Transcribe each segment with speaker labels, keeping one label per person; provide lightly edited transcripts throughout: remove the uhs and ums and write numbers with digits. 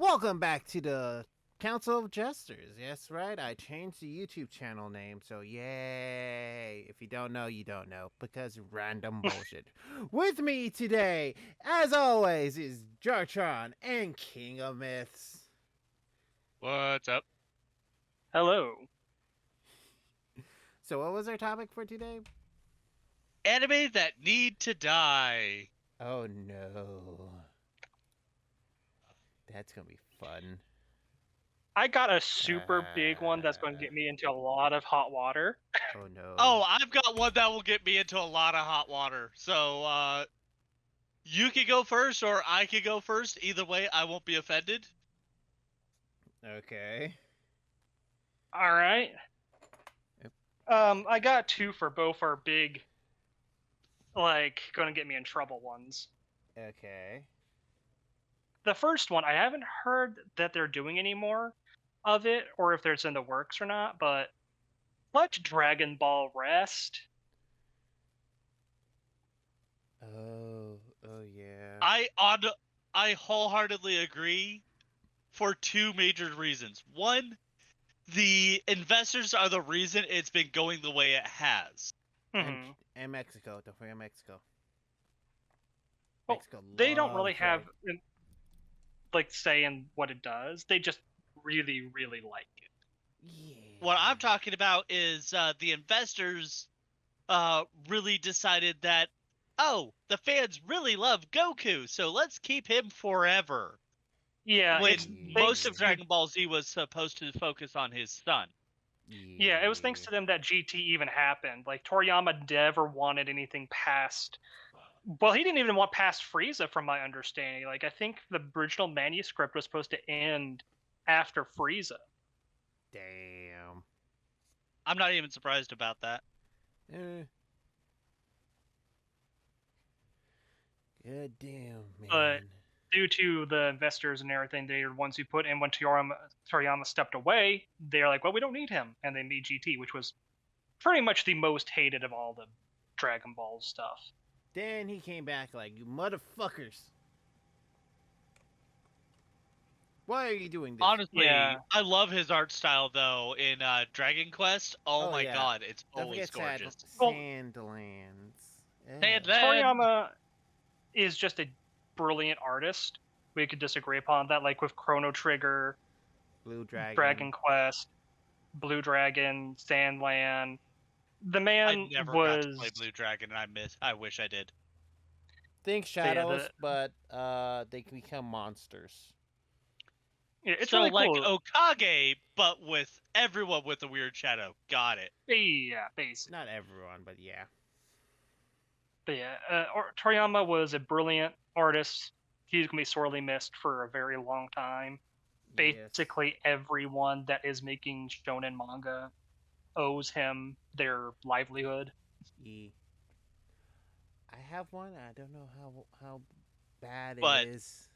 Speaker 1: Welcome back to the Counsel of Jesters. Yes, right. I changed the YouTube channel name, so yay! If you don't know, you don't know, because random bullshit. With me today, as always, is Jartron and King of Myths.
Speaker 2: What's up?
Speaker 3: Hello.
Speaker 1: So, what was our topic for today?
Speaker 2: Anime that need to die.
Speaker 1: Oh no, that's gonna be fun.
Speaker 3: I got a super big one that's going to get me into a lot of hot water.
Speaker 1: Oh no.
Speaker 2: Oh, I've got one that will get me into a lot of hot water. So, you can go first or I can go first. Either way, I won't be offended.
Speaker 1: Okay.
Speaker 3: All right.
Speaker 1: Yep.
Speaker 3: I got two for both are big, like, going to get me in trouble ones.
Speaker 1: Okay.
Speaker 3: The first one, I haven't heard that they're doing any more of it or if it's in the works or not, but let Dragon Ball rest.
Speaker 1: Oh yeah.
Speaker 2: I wholeheartedly agree for two major reasons. One, the investors are the reason it's been going the way it has.
Speaker 1: And Mexico. Don't forget Mexico.
Speaker 3: Well,
Speaker 1: Mexico
Speaker 3: they don't really
Speaker 1: loves
Speaker 3: have
Speaker 1: drag.
Speaker 3: like say in what it does. They just really, really like it.
Speaker 1: Yeah.
Speaker 2: What I'm talking about is the investors really decided that, oh, the fans really love Goku, so let's keep him forever.
Speaker 3: Yeah,
Speaker 2: When
Speaker 3: it's thanks
Speaker 2: most of
Speaker 3: to
Speaker 2: Dragon Ball Z was supposed to focus on his son.
Speaker 3: yeah, it was thanks to them that GT even happened. Like Toriyama never wanted anything past. Well, he didn't even want past Frieza, from my understanding. Like I think the original manuscript was supposed to end after Frieza.
Speaker 1: Damn.
Speaker 2: I'm not even surprised about that.
Speaker 1: Eh. God damn, man.
Speaker 3: But due to the investors and everything, they are the ones who put in when Toriyama stepped away. They're like, well, we don't need him, and they made GT, which was pretty much the most hated of all the Dragon Ball stuff.
Speaker 1: Then he came back like, you motherfuckers. Why are you doing this?
Speaker 2: Honestly,
Speaker 3: Yeah.
Speaker 2: I love his art style though in Dragon Quest. Oh my
Speaker 1: yeah.
Speaker 2: god, it's
Speaker 1: Don't
Speaker 2: always
Speaker 1: forget
Speaker 2: gorgeous.
Speaker 1: Sandlands.
Speaker 3: Toriyama is just a brilliant artist. We could disagree upon that, like with Chrono Trigger,
Speaker 1: Blue Dragon.
Speaker 3: Dragon Quest, Blue Dragon, Sandland. The
Speaker 2: I
Speaker 3: man
Speaker 2: never got to play
Speaker 3: was.
Speaker 2: Blue Dragon, and I wish I did.
Speaker 1: Think shadows, but they can become monsters.
Speaker 3: Yeah, it's
Speaker 2: so
Speaker 3: really
Speaker 2: like
Speaker 3: cool.
Speaker 2: Okage, but with everyone with a weird shadow. Got it.
Speaker 3: Yeah, basically.
Speaker 1: Not everyone, but yeah.
Speaker 3: But yeah, Toriyama was a brilliant artist. He's gonna be sorely missed for a very long time. Basically, everyone that is making shonen manga owes him their livelihood.
Speaker 1: I have one. I don't know how bad it
Speaker 2: But
Speaker 1: is.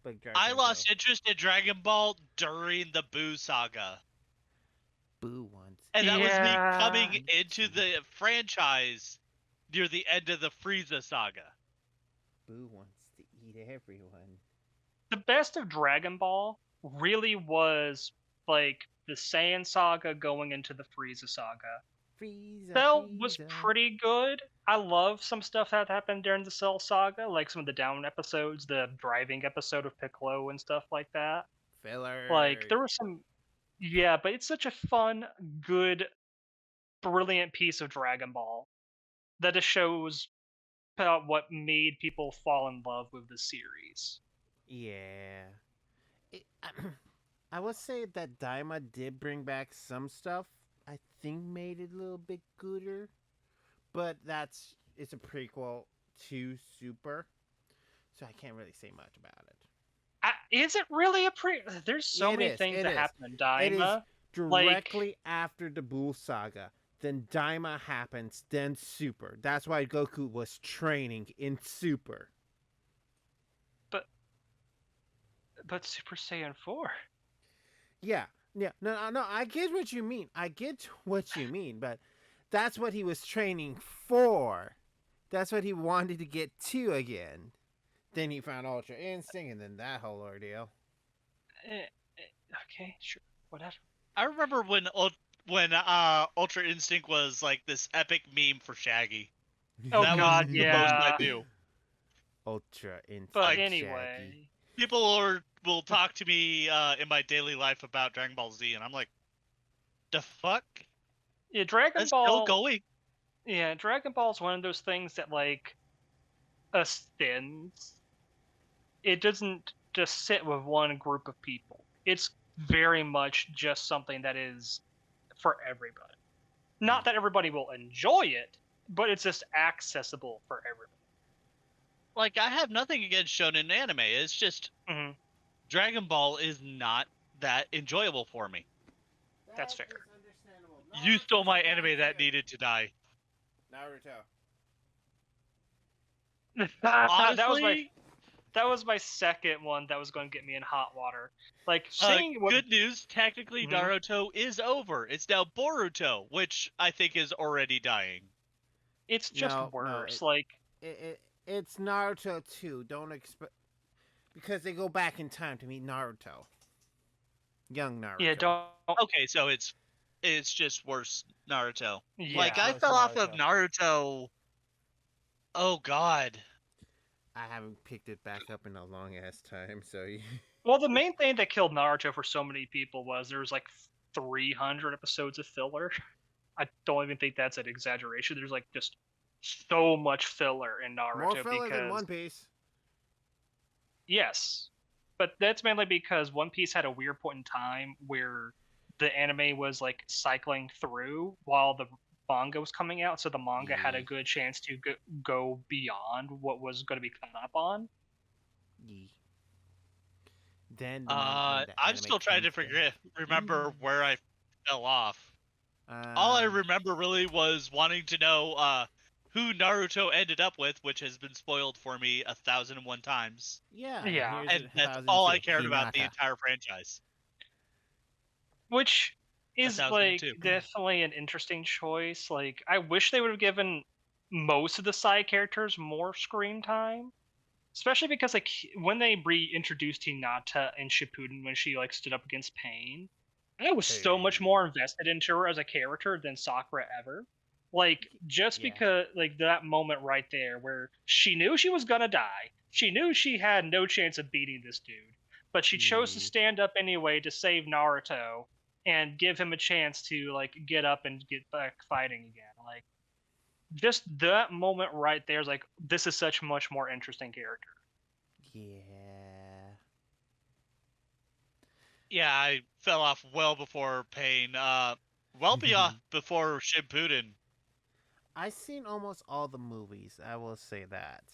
Speaker 1: But
Speaker 2: I lost interest in Dragon Ball during the Boo saga.
Speaker 1: Boo once.
Speaker 2: And that was me coming into the franchise near the end of the Frieza saga.
Speaker 1: Boo wants to eat everyone.
Speaker 3: The best of Dragon Ball really was like the Saiyan saga going into the Frieza saga. Cell was pretty good. I love some stuff that happened during the Cell saga, like some of the down episodes, the driving episode of Piccolo and stuff like that.
Speaker 1: Filler.
Speaker 3: Like there were some, yeah, but it's such a fun, good, brilliant piece of Dragon Ball that just shows about what made people fall in love with the series.
Speaker 1: Yeah. I would say that Daima did bring back some stuff. I think made it a little bit gooder, but it's a prequel to Super, so I can't really say much about it.
Speaker 3: Is it really a There's so many things that happen in Daima.
Speaker 1: It is directly after the Bull Saga. Then Daima happens, then Super. That's why Goku was training in Super.
Speaker 3: But Super Saiyan 4.
Speaker 1: Yeah. No, I get what you mean. But that's what he was training for. That's what he wanted to get to again. Then he found Ultra Instinct, and then that whole ordeal.
Speaker 3: Okay, sure, whatever.
Speaker 2: I remember when Ultra Instinct was like this epic meme for Shaggy.
Speaker 3: Oh
Speaker 2: That was
Speaker 3: God,
Speaker 2: the most I
Speaker 3: yeah.
Speaker 2: knew.
Speaker 1: Ultra Instinct
Speaker 3: But
Speaker 2: Like,
Speaker 1: Shaggy.
Speaker 3: anyway,
Speaker 2: People will talk to me in my daily life about Dragon Ball Z, and I'm like, the fuck?
Speaker 3: yeah, Dragon
Speaker 2: That's still
Speaker 3: Ball.
Speaker 2: going?
Speaker 3: Yeah, Dragon Ball is one of those things that like ascends. It doesn't just sit with one group of people. It's very much just something that is for everybody. Not that everybody will enjoy it, but it's just accessible for everybody.
Speaker 2: Like, I have nothing against shonen anime. It's just
Speaker 3: Hmm.
Speaker 2: Dragon Ball is not that enjoyable for me.
Speaker 3: That's fair.
Speaker 1: Understandable.
Speaker 2: You stole
Speaker 1: Naruto's
Speaker 2: my
Speaker 1: a god
Speaker 2: anime that
Speaker 1: tier.
Speaker 2: needed to die.
Speaker 1: Naruto.
Speaker 2: Honestly,
Speaker 3: that was my second one that was going to get me in hot water. Like seeing what.
Speaker 2: good news. Technically,
Speaker 3: Mhm.
Speaker 2: Naruto is over. It's now Boruto, which I think is already dying.
Speaker 3: It's just
Speaker 1: No,
Speaker 3: worse. Like
Speaker 1: it's Naruto 2. Don't expect because they go back in time to meet Naruto. Young Naruto.
Speaker 3: yeah, don't.
Speaker 2: Okay, so it's just worse Naruto.
Speaker 3: Yeah,
Speaker 2: Like, I
Speaker 1: Worse
Speaker 2: fell off of
Speaker 1: Naruto.
Speaker 2: Naruto. Oh God.
Speaker 1: I haven't picked it back up in a long ass time, so
Speaker 3: well, the main thing that killed Naruto for so many people was there was like 300 episodes of filler. I don't even think that's an exaggeration. There's like just so much filler in Naruto
Speaker 1: more filler
Speaker 3: because
Speaker 1: than One Piece.
Speaker 3: yes, but that's mainly because One Piece had a weird point in time where the anime was like cycling through while the manga was coming out, so the manga had a
Speaker 1: Yeah.
Speaker 3: good chance to go beyond what was going to be caught up on.
Speaker 1: Yeah. Then the
Speaker 2: I'm
Speaker 1: anime
Speaker 2: still trying to
Speaker 1: comes
Speaker 2: remember where I fell off.
Speaker 1: there.
Speaker 2: All I remember really was wanting to know who Naruto ended up with, which has been spoiled for me 1,001 times.
Speaker 1: Yeah, and
Speaker 3: Yeah,
Speaker 1: here's
Speaker 2: And
Speaker 1: a
Speaker 2: that's all I
Speaker 1: 1002.
Speaker 2: cared about the
Speaker 1: Hinata.
Speaker 2: entire franchise.
Speaker 3: which is like
Speaker 2: 1,002.
Speaker 3: definitely an interesting choice. Like I wish they would have given most of the side characters more screen time. Especially because like when they reintroduced Hinata in Shippuden when she like stood up against Pain, I was so much
Speaker 1: Pain.
Speaker 3: more invested into her as a character than Sakura ever. Like just
Speaker 1: Yeah.
Speaker 3: because like that moment right there where she knew she was gonna die, she knew she had no chance of beating this dude, but she chose to
Speaker 1: Yeah.
Speaker 3: stand up anyway to save Naruto and give him a chance to like get up and get back fighting again. Like just that moment right there is like this is such a much more interesting character.
Speaker 1: Yeah.
Speaker 2: Yeah, I fell off well before Pain. Well beyond before Shippuden.
Speaker 1: I've seen almost all the movies. I will say that.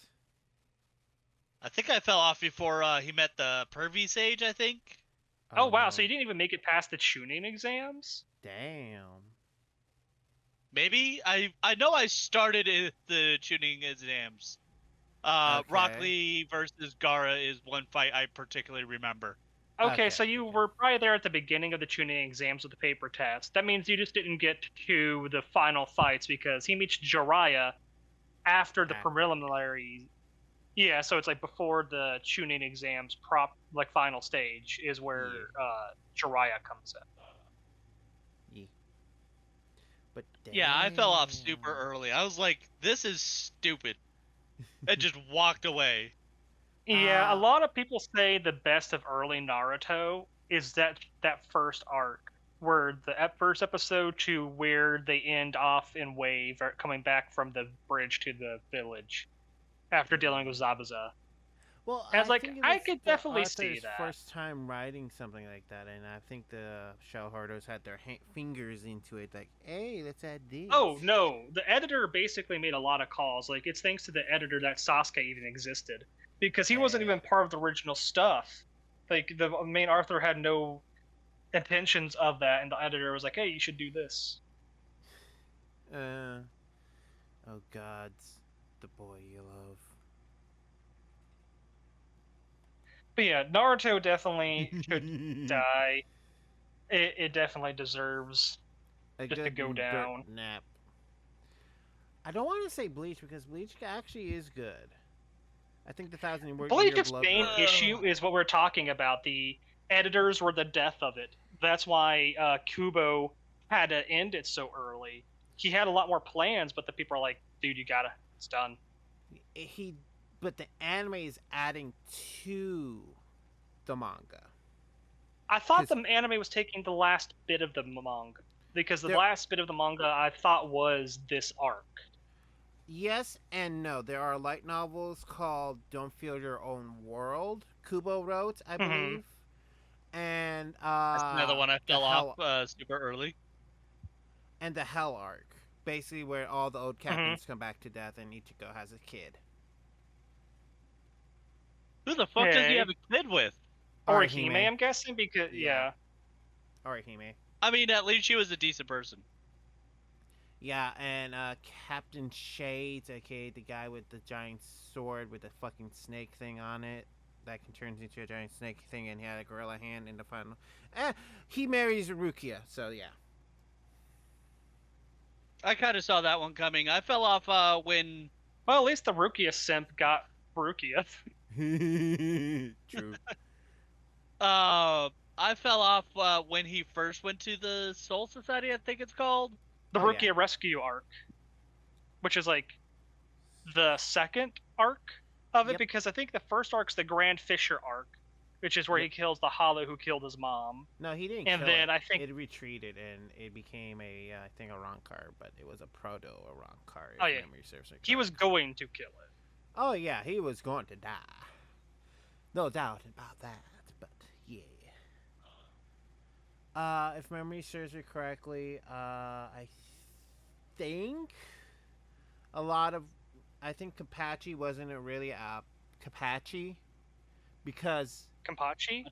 Speaker 2: I think I fell off before he met the pervy sage, I think.
Speaker 3: Oh wow, so you didn't even make it past the tuning exams?
Speaker 1: Damn.
Speaker 2: Maybe I know I started the tuning exams. Rock
Speaker 1: Okay.
Speaker 2: Lee versus Gara is one fight I particularly remember.
Speaker 3: Okay, so you
Speaker 1: Okay.
Speaker 3: were probably there at the beginning of the tuning exams with the paper test. That means you just didn't get to the final fights because he meets Jiraiya after the
Speaker 1: After.
Speaker 3: preliminary. Yeah, so it's like before the tuning exams like final stage is where Jiraiya comes in.
Speaker 1: Yeah. But
Speaker 2: Yeah, I fell off
Speaker 1: damn.
Speaker 2: super early. I was like, this is stupid. And just walked away.
Speaker 3: Yeah, a lot of people say the best of early Naruto is that first arc, where the first episode to where they end off in Wave, coming back from the bridge to the village after dealing with Zabuza.
Speaker 1: Well,
Speaker 3: And I was like,
Speaker 1: think it
Speaker 3: I
Speaker 1: was
Speaker 3: could
Speaker 1: the
Speaker 3: definitely see
Speaker 1: author's
Speaker 3: that.
Speaker 1: first time writing something like that, and I think the Shellhardos had their fingers into it, like, hey, let's add this.
Speaker 3: Oh no, the editor basically made a lot of calls. Like it's thanks to the editor that Sasuke even existed, because he wasn't even part of the original stuff. Like the main author had no intentions of that, and the editor was like, "Hey, you should do this."
Speaker 1: Oh gods, the boy you love.
Speaker 3: But yeah, Naruto definitely should die. It definitely deserves just to go down.
Speaker 1: Nap. I don't want to say Bleach because Bleach actually is good. I think the Thousand Year
Speaker 3: Bleach's
Speaker 1: Blood
Speaker 3: main
Speaker 1: War.
Speaker 3: issue is what we're talking about. The editors were the death of it. That's why Kubo had to end it so early. He had a lot more plans, but the people are like, dude, it's done.
Speaker 1: But the anime is adding to the manga.
Speaker 3: I thought the anime was taking the last bit of the manga, because the last bit of the manga I thought was this arc.
Speaker 1: Yes and no. There are light novels called Don't Feel Your Own World, Kubo wrote, I believe. And
Speaker 2: that's another one I fell off super early.
Speaker 1: And the Hell arc, basically where all the old captains come back to death and Ichigo has a kid.
Speaker 2: Who the fuck does he have a kid with?
Speaker 3: Orihime, I'm guessing, because
Speaker 1: Orihime.
Speaker 2: I mean, at least she was a decent person.
Speaker 1: Yeah, and Captain Shades, aka the guy with the giant sword with the fucking snake thing on it, that can turn into a giant snake thing, and he had a gorilla hand in the final. He marries Rukia, so yeah.
Speaker 2: I kind of saw that one coming. I fell off when...
Speaker 3: Well, at least the Rukia simp got Rukia.
Speaker 1: True.
Speaker 2: I fell off when he first went to the Soul Society, I think it's called.
Speaker 3: The Rukia Rescue arc, which is like the second arc of it, because I think the first arc's the Grand Fisher arc, which is where he kills the Hollow who killed his mom.
Speaker 1: No, he didn't.
Speaker 3: And
Speaker 1: kill
Speaker 3: then
Speaker 1: it.
Speaker 3: I think
Speaker 1: it retreated and it became a Arankar, but it was a proto Arankar.
Speaker 3: Oh yeah, he was going to kill it.
Speaker 1: Oh yeah, he was going to die. No doubt about that. But yeah. If memory serves me correctly, I think Kapachi wasn't really a Kapachi because
Speaker 3: Kampachi,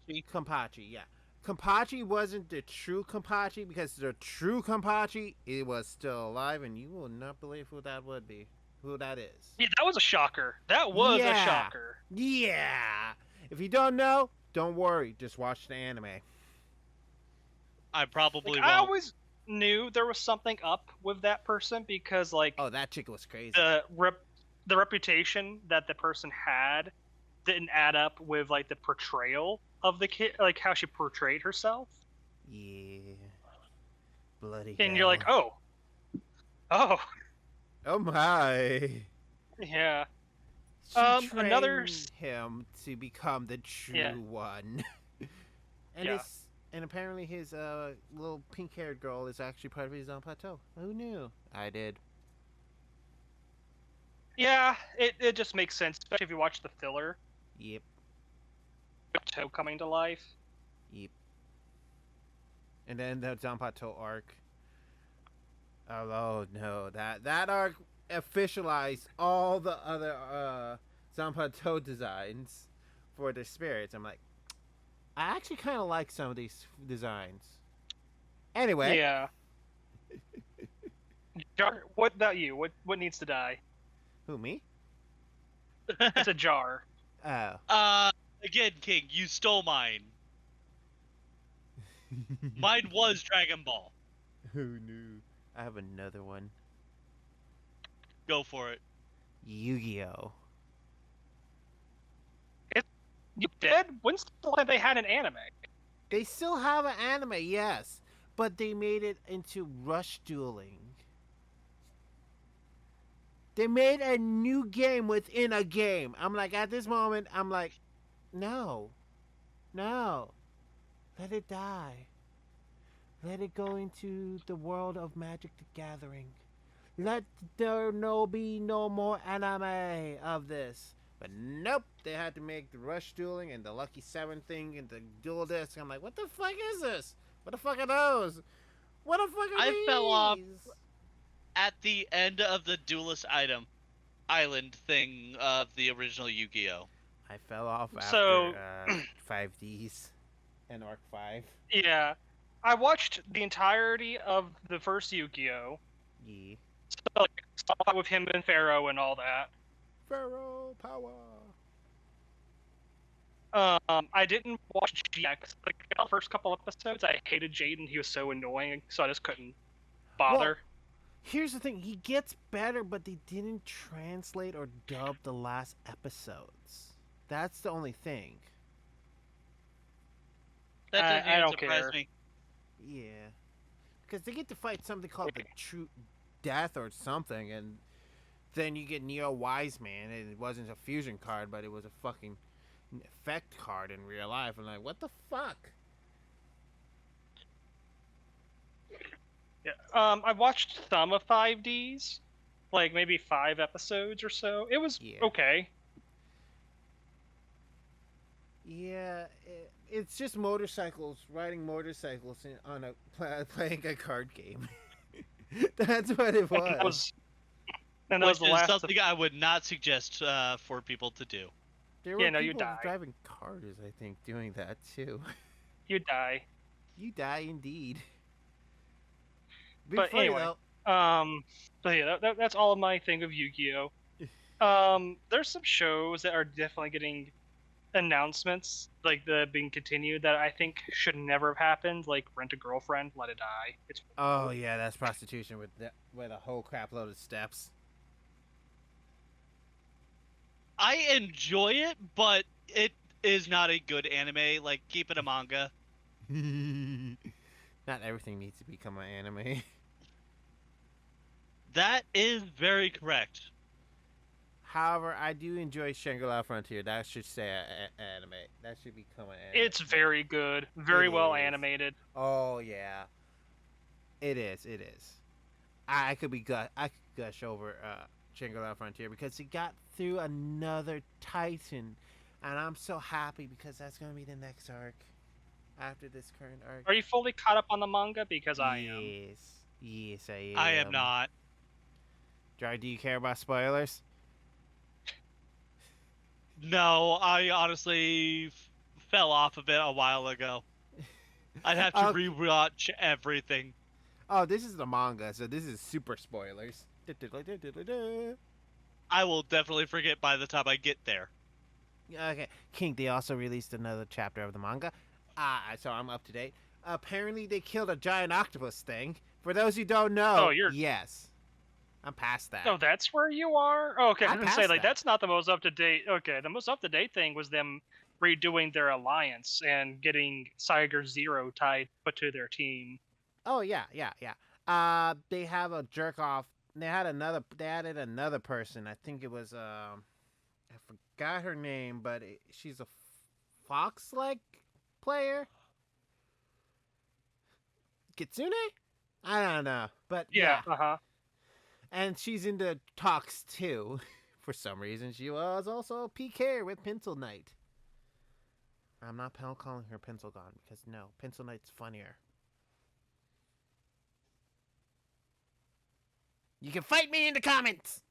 Speaker 1: yeah. Kampachi wasn't the true Kampachi because the true Kampachi, it was still alive, and you will not believe who that would be. Who that is.
Speaker 3: Yeah, that was a shocker. That was a shocker.
Speaker 1: Yeah. If you don't know, don't worry. Just watch the anime.
Speaker 2: I probably won't.
Speaker 3: I always knew there was something up with that person because, like...
Speaker 1: Oh, that chick was crazy.
Speaker 3: The reputation that the person had didn't add up with, like, the portrayal of the kid, like, how she portrayed herself.
Speaker 1: Yeah. Bloody
Speaker 3: And
Speaker 1: hell.
Speaker 3: you're like, oh.
Speaker 1: Oh my.
Speaker 3: Yeah.
Speaker 1: She trained him to become the true one. And apparently his little pink-haired girl is actually part of his own plateau. Who knew? I did.
Speaker 3: Yeah, it just makes sense, especially if you watch the filler.
Speaker 1: Yep.
Speaker 3: Plateau coming to life.
Speaker 1: Yep. And then the Zanpato arc. Oh no, that arc officialized all the other Zanpato designs for the spirits. I'm like, I actually kind of like some of these designs. Anyway.
Speaker 3: Yeah. Jar, what about you? What needs to die?
Speaker 1: Who, me?
Speaker 3: It's a jar.
Speaker 1: Oh.
Speaker 2: Again, King, you stole mine. Mine was Dragon Ball.
Speaker 1: Who knew? I have another one.
Speaker 2: Go for it.
Speaker 1: Yu-Gi-Oh!
Speaker 3: You did? When's the last time they had an anime?
Speaker 1: They still have an anime, yes. But they made it into rush dueling. They made a new game within a game. I'm like, at this moment, I'm like, no. No. Let it die. Let it go into the world of Magic the Gathering. Let there be no more anime of this. But nope, they had to make the rush dueling and the Lucky 7 thing and the dual disc. I'm like, what the fuck is this? What the fuck are those? What the fuck are these?
Speaker 2: I fell off at the end of the Duelist Island thing of the original Yu-Gi-Oh!
Speaker 1: I fell off after 5Ds and Arc 5.
Speaker 3: Yeah. I watched the entirety of the first Yu-Gi-Oh!
Speaker 1: Yeah.
Speaker 3: So, like, saw with him and Pharaoh and all that.
Speaker 1: Pharaoh power.
Speaker 3: I didn't watch GX. Like, the first couple episodes, I hated Jaden. He was so annoying, so I just couldn't bother.
Speaker 1: Well, here's the thing. He gets better, but they didn't translate or dub the last episodes. That's the only thing.
Speaker 2: That doesn't
Speaker 3: I
Speaker 2: even
Speaker 3: don't
Speaker 2: surprise
Speaker 3: care.
Speaker 2: me.
Speaker 1: Yeah, because they get to fight something called the True Death or something, and then you get Neo Wise Man, and it wasn't a fusion card, but it was a fucking effect card in real life. I'm like, what the fuck?
Speaker 3: Yeah. I watched some of 5Ds, like maybe 5 episodes or so. It was
Speaker 1: Yeah.
Speaker 3: okay.
Speaker 1: Yeah, it's just motorcycles, riding motorcycles on playing a card game. That's what it
Speaker 3: And that
Speaker 1: was.
Speaker 3: was and that was
Speaker 2: Which
Speaker 3: the
Speaker 2: is
Speaker 3: last.
Speaker 2: something I would not suggest for people to do.
Speaker 1: There
Speaker 3: Yeah,
Speaker 1: were
Speaker 3: no, you
Speaker 1: people
Speaker 3: die.
Speaker 1: driving cars, I think, doing that too.
Speaker 3: You die.
Speaker 1: You die indeed.
Speaker 3: But
Speaker 1: Funny,
Speaker 3: anyway, but yeah, that's all of my thing of Yu-Gi-Oh. There's some shows that are definitely getting announcements, like the being continued, that I think should never have happened. Like Rent a Girlfriend, Let It Die. It's
Speaker 1: Oh yeah, that's prostitution with a whole crap load of steps.
Speaker 2: I enjoy it, but it is not a good anime. Like, keep it a manga.
Speaker 1: Not everything needs to become an anime.
Speaker 2: That is very correct.
Speaker 1: However, I do enjoy Shangri-La Frontier. That should say anime. That should become an anime.
Speaker 3: It's very good, very
Speaker 1: It
Speaker 3: well
Speaker 1: is.
Speaker 3: animated.
Speaker 1: Oh yeah, it is. It is. I could gush over Shangri-La Frontier because it got through another Titan, and I'm so happy because that's gonna be the next arc after this current arc.
Speaker 3: Are you fully caught up on the manga? Because I am.
Speaker 1: Yes, I am.
Speaker 2: I am not.
Speaker 1: Jar, do you care about spoilers?
Speaker 2: No, I honestly fell off of it a while ago. I'd have to rewatch everything.
Speaker 1: Oh, this is the manga, so this is super spoilers.
Speaker 2: I will definitely forget by the time I get there.
Speaker 1: Okay, King, they also released another chapter of the manga. So I'm up to date. Apparently, they killed a giant octopus thing. For those who don't know, yes. I'm past that.
Speaker 3: Oh, that's where you are? Oh, okay, I was gonna say, like,
Speaker 1: that.
Speaker 3: that's not the most up-to-date. Okay, the most up-to-date thing was them redoing their alliance and getting Cyger Zero put to their team.
Speaker 1: Oh, yeah. They have a jerk-off. They added another person. I think it was, I forgot her name, but she's a fox-like player. Kitsune? I don't know, but yeah. And she's into talks too. For some reason, she was also a PK with Pencil Knight. I'm not calling her Pencil Gone because no, Pencil Knight's funnier. You can fight me in the comments.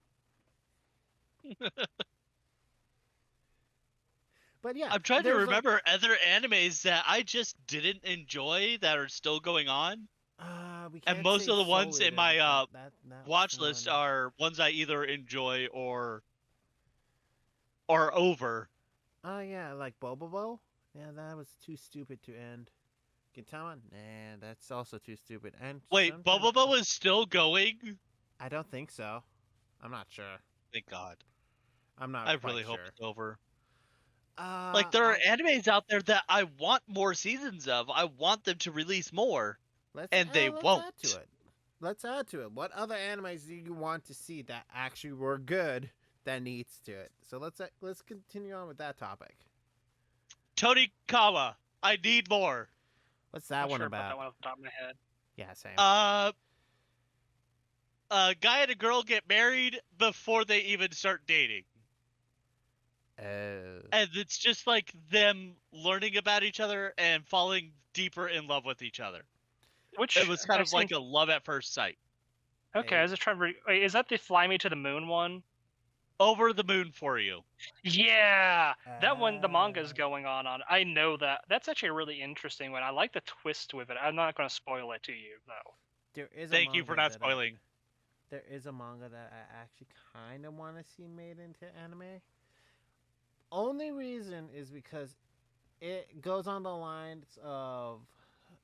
Speaker 1: But yeah,
Speaker 2: I'm trying to remember other animes that I just didn't enjoy that are still going on. And most of the ones in my watch list are ones I either enjoy or over.
Speaker 1: Oh yeah, like Bobobo? Yeah, that was too stupid to end. Gintama? Nah, that's also too stupid. And
Speaker 2: wait, Bobobo is still going?
Speaker 1: I don't think so. I'm not sure.
Speaker 2: Thank God.
Speaker 1: I'm not.
Speaker 2: I really hope it's over.
Speaker 1: Like
Speaker 2: there are animes out there that I want more seasons of. I want them to release more. And they won't.
Speaker 1: Let's add to it. What other animes do you want to see that actually were good that needs to it? So let's continue on with that topic.
Speaker 2: Tonikawa, I need more.
Speaker 1: What's that one about?
Speaker 3: That one off the top of my head.
Speaker 1: Yeah, same.
Speaker 2: A guy and a girl get married before they even start dating. And it's just like them learning about each other and falling deeper in love with each other. It was kind of like a love at first sight.
Speaker 3: Okay, I was just trying to. Wait, is that the Fly Me to the Moon one?
Speaker 2: Over the Moon for You.
Speaker 3: Yeah, that one. The manga is going on. I know that. That's actually a really interesting one. I like the twist with it. I'm not going to spoil it to you though.
Speaker 2: Thank you for not spoiling.
Speaker 1: There is a manga that I actually kind of want to see made into anime. Only reason is because it goes on the lines of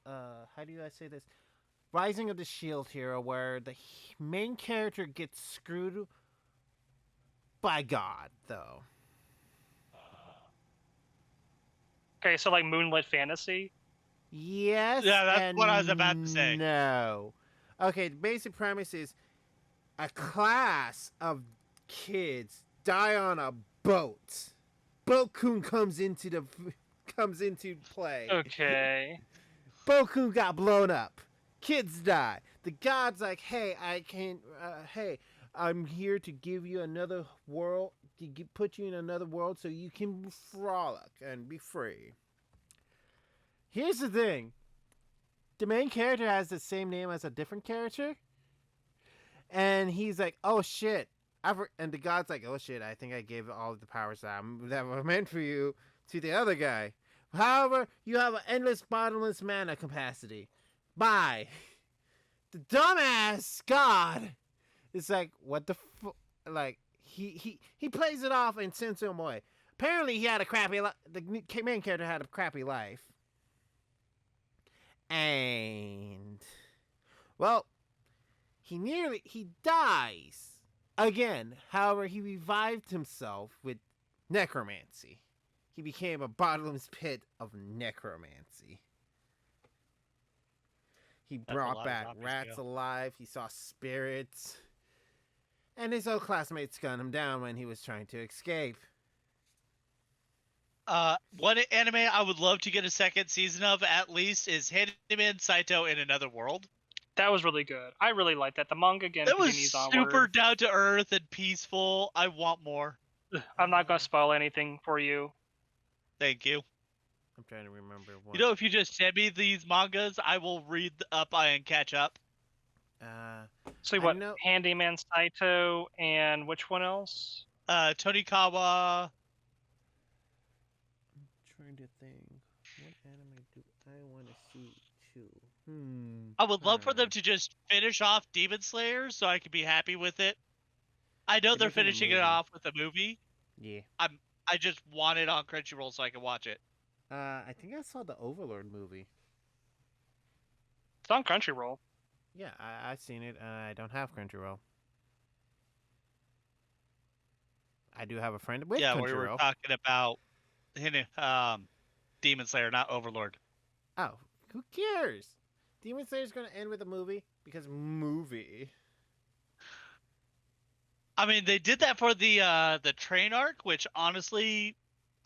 Speaker 1: how do I say this? Rising of the Shield Hero, where the main character gets screwed by God, though.
Speaker 3: Okay, so like Moonlit Fantasy.
Speaker 1: Yes.
Speaker 2: Yeah, that's
Speaker 1: and
Speaker 2: what I was about to say.
Speaker 1: No. Okay, the basic premise is a class of kids die on a boat. Boat-kun comes into play.
Speaker 3: Okay.
Speaker 1: Boat-kun got blown up. Kids die. The god's like, hey, I'm here to give you another world, to put you in another world so you can frolic and be free. Here's the thing. The main character has the same name as a different character. And he's like, oh shit. And the god's like, oh shit, I think I gave all of the powers that were meant for you to the other guy. However, you have an endless bottomless mana capacity. Bye. The dumbass god is like, what the like, he plays it off in some way. Apparently he had a crappy the main character had a crappy life. And well, he dies again. However, he revived himself with necromancy. He became a bottomless pit of necromancy. He brought back rats alive. He saw spirits. And his old classmates gunned him down when he was trying to escape.
Speaker 2: One anime I would love to get a second season of, at least, is Handyman Saito in Another World.
Speaker 3: That was really good. I really liked that. The manga again.
Speaker 2: It was super down to earth and peaceful. I want more.
Speaker 3: I'm not gonna spoil anything for you.
Speaker 2: Thank you.
Speaker 1: I'm trying to remember what.
Speaker 2: You know, if you just send me these mangas, I will read up and catch up.
Speaker 3: So what? Handyman Saito and which one else?
Speaker 2: Tonikawa.
Speaker 1: I'm trying to think. What anime do I want to see too?
Speaker 2: I would love for them to just finish off Demon Slayer, so I could be happy with it. I know they're finishing it off with a movie.
Speaker 1: Yeah.
Speaker 2: I just want it on Crunchyroll so I can watch it.
Speaker 1: I think I saw the Overlord movie.
Speaker 3: It's on Crunchyroll.
Speaker 1: Yeah, I've seen it. I don't have Crunchyroll. I do have a friend with Crunchyroll.
Speaker 2: Yeah, we were talking about Demon Slayer, not Overlord.
Speaker 1: Oh, who cares? Demon Slayer's going to end with a movie because movie.
Speaker 2: I mean, they did that for the train arc, which honestly,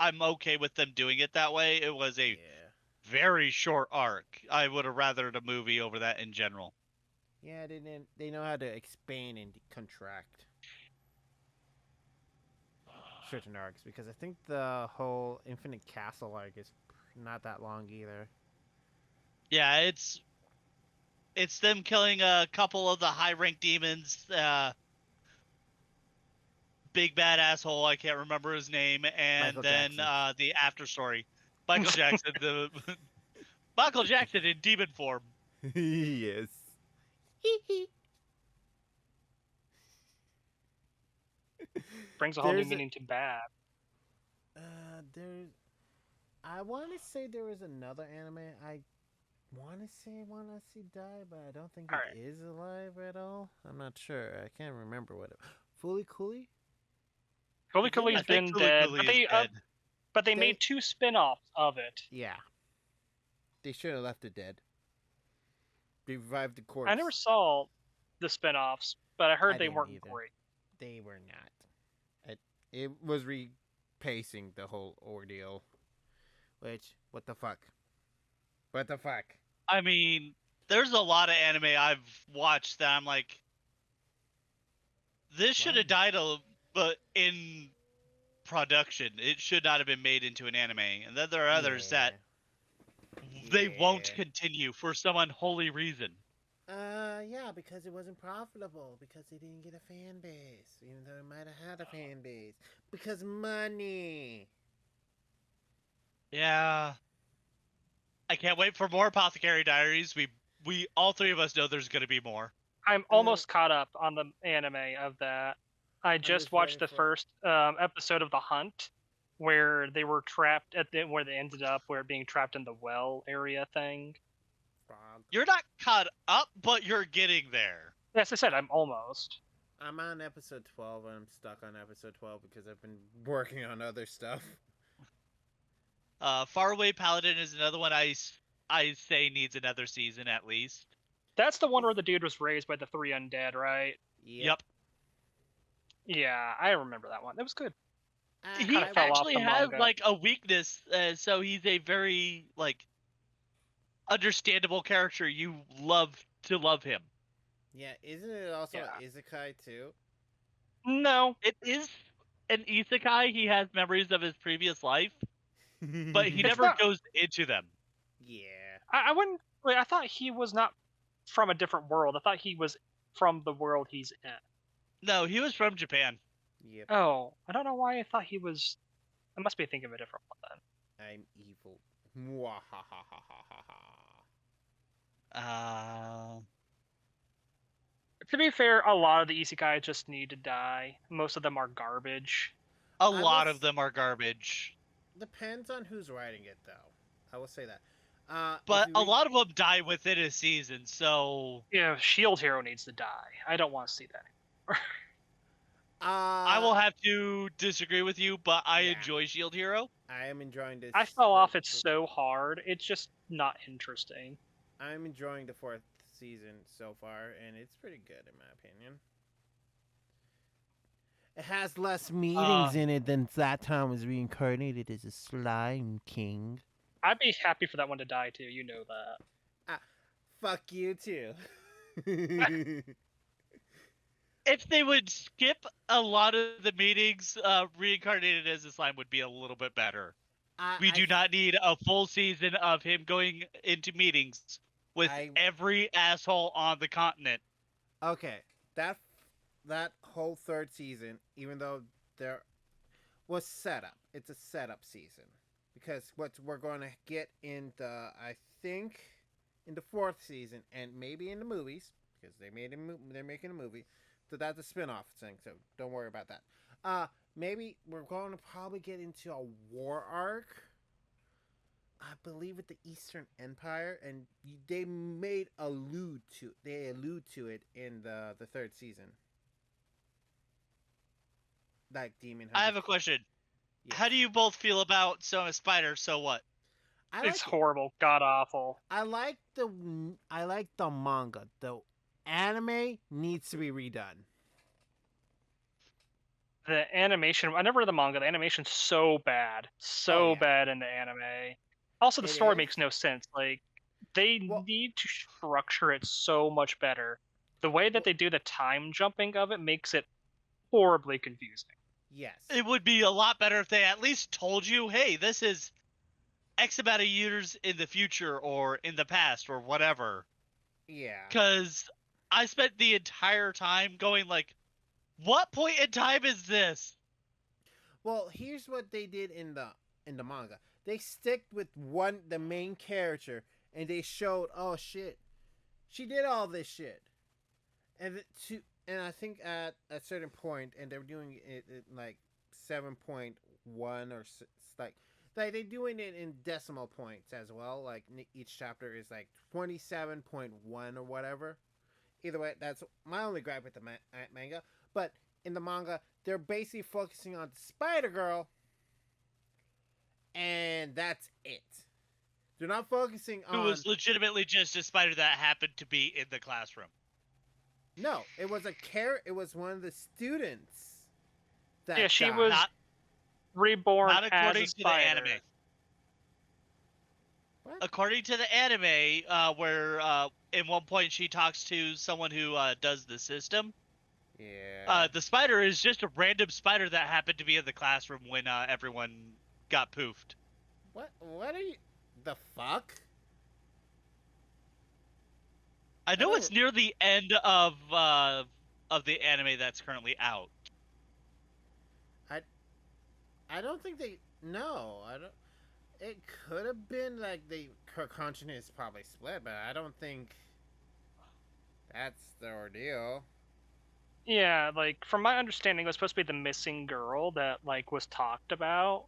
Speaker 2: I'm okay with them doing it that way. It was a very short arc. I would have rathered a movie over that in general.
Speaker 1: Yeah, they know how to expand and contract certain arcs, because I think the whole Infinite Castle arc is not that long either.
Speaker 2: Yeah, it's them killing a couple of the high-ranked demons. Big bad asshole, I can't remember his name, and
Speaker 1: Michael
Speaker 2: then
Speaker 1: Jackson.
Speaker 2: The after story. Michael Jackson, Michael Jackson in demon form.
Speaker 1: Yes.
Speaker 3: Brings a whole new meaning to bad.
Speaker 1: I want to say there was another anime I want to see die, but I don't think it is alive at all. I'm not sure. I can't remember what it. Fooly Cooly?
Speaker 3: Fooly Cooly's been dead, but they made 2 spin-offs of it.
Speaker 1: Yeah. They should have left it dead. They revived the corpse.
Speaker 3: I never saw the spin-offs, but I heard they weren't great.
Speaker 1: They were not. It was repacing the whole ordeal. Which, what the fuck? What the fuck?
Speaker 2: I mean, there's a lot of anime I've watched that I'm like, this should have died but in production. It should not have been made into an anime. And then there are others that they won't continue for some unholy reason.
Speaker 1: Yeah, because it wasn't profitable. Because they didn't get a fan base. Even though it might have had a fan base. Because money.
Speaker 2: Yeah. I can't wait for more Apothecary Diaries. We all three of us know there's going to be more.
Speaker 3: I'm almost caught up on the anime of that. I just watched the first episode of The Hunt, where they were trapped where they ended up, being trapped in the well area thing.
Speaker 2: You're not caught up, but you're getting there.
Speaker 3: Yes, I said I'm almost.
Speaker 1: I'm on episode 12, and I'm stuck on episode 12 because I've been working on other stuff.
Speaker 2: Faraway Paladin is another one I I say needs another season at least.
Speaker 3: That's the one where the dude was raised by the 3 undead, right?
Speaker 2: Yep.
Speaker 3: Yeah, I remember that one. That was good.
Speaker 2: He actually has like a weakness, so he's a very like understandable character. You love him.
Speaker 1: Yeah, isn't it also an isekai too?
Speaker 3: No,
Speaker 2: it is an isekai. He has memories of his previous life, but he never goes into them.
Speaker 1: Yeah,
Speaker 3: I wouldn't. Wait, I thought he was not from a different world. I thought he was from the world he's in.
Speaker 2: No, he was from Japan.
Speaker 1: Yep.
Speaker 3: Oh, I don't know why I thought he was. I must be thinking of a different one then.
Speaker 1: I'm evil.
Speaker 3: To be fair, a lot of the isekai just need to die. Most of them are garbage.
Speaker 2: A lot of them are garbage.
Speaker 1: Depends on who's writing it, though. I will say that.
Speaker 2: But a lot of them die within a season, so...
Speaker 3: Yeah, Shield Hero needs to die. I don't want to see that anymore.
Speaker 2: I will have to disagree with you, but I enjoy Shield Hero.
Speaker 1: I am enjoying this.
Speaker 3: I fell off it so hard. It's just not interesting.
Speaker 1: I'm enjoying the 4th season so far, and it's pretty good in my opinion. It has less meetings in it than that time was reincarnated as a slime king.
Speaker 3: I'd be happy for that one to die too. You know that.
Speaker 1: Fuck you too.
Speaker 2: If they would skip a lot of the meetings, reincarnated as a slime would be a little bit better. We do not need a full season of him going into meetings with every asshole on the continent.
Speaker 1: Okay, that whole 3rd season, even though there was setup, it's a setup season because what we're going to get in the, I think, in the 4th season and maybe in the movies because they're making a movie, so that's a spin-off thing. So don't worry about that. Maybe we're going to probably get into a war arc. I believe with the Eastern Empire, and they allude to it in the 3rd season. Like Demon Hunter.
Speaker 2: I have a question. Yes. How do you both feel about Sona Spider? So what?
Speaker 3: It's horrible, god awful.
Speaker 1: I like the manga. The anime needs to be redone.
Speaker 3: The animation, I never read the manga. The animation's so bad, bad in the anime. Also, the story makes no sense. Like, they need to structure it so much better. The way that they do the time jumping of it makes it horribly confusing.
Speaker 1: Yes.
Speaker 2: It would be a lot better if they at least told you, hey, this is X amount of years in the future or in the past or whatever.
Speaker 1: Yeah.
Speaker 2: Because I spent the entire time going like, what point in time is this?
Speaker 1: Well, here's what they did in the manga. They stick with the main character, and they showed, oh shit, she did all this shit, and I think at a certain point, and they're doing it at like 7.1 or like they're doing it in decimal points as well. Like each chapter is like 27.1 or whatever. Either way, that's my only gripe with the manga. But in the manga, they're basically focusing on Spider-Girl, and that's it. They're not focusing on...
Speaker 2: Who was legitimately just a spider that happened to be in the classroom.
Speaker 1: No, it was it was one of the students that
Speaker 3: she
Speaker 1: died.
Speaker 3: was reborn
Speaker 2: not according
Speaker 3: as a spider.
Speaker 2: To the anime. What? According to the anime, where in one point she talks to someone who does the system.
Speaker 1: Yeah.
Speaker 2: The spider is just a random spider that happened to be in the classroom when everyone got poofed.
Speaker 1: What are you... The fuck?
Speaker 2: I know it's near the end of the anime that's currently out.
Speaker 1: I don't think they... No, I don't... It could have been like her consciousness probably split, but I don't think that's the ordeal.
Speaker 3: Yeah, like from my understanding, it was supposed to be the missing girl that like was talked about.